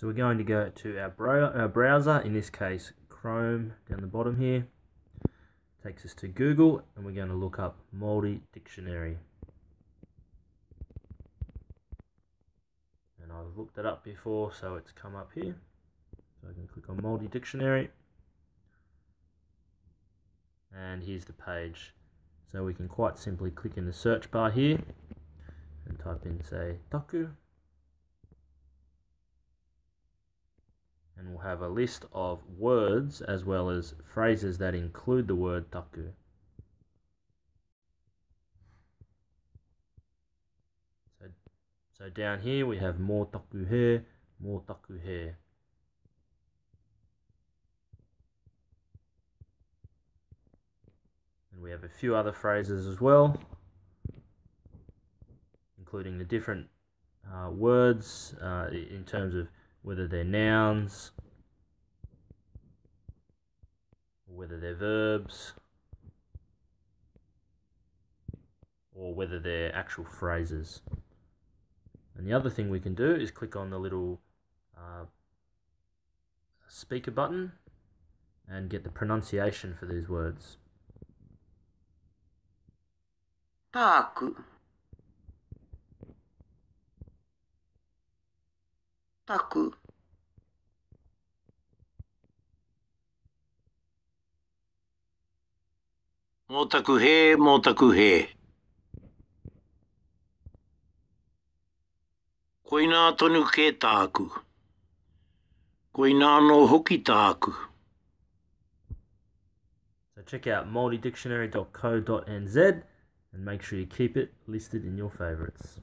So we're going to go to our browser, in this case Chrome down the bottom here. Takes us to Google, and we're going to look up Māori dictionary. And I've looked it up before, so it's come up here. So I can click on Māori dictionary. And here's the page. So we can quite simply click in the search bar here and type in, say, taku. And we'll have a list of words as well as phrases that include the word taku. So down here we have mō taku he, mō taku he. And we have a few other phrases as well, including the different words in terms of whether they're nouns, or whether they're verbs, or whether they're actual phrases. And the other thing we can do is click on the little speaker button and get the pronunciation for these words. Taku. Taku. Mō taku he, mō taku he. Koina tonu ke tāku. Koina no hoki tāku. So check out maoridictionary.co.nz and make sure you keep it listed in your favourites.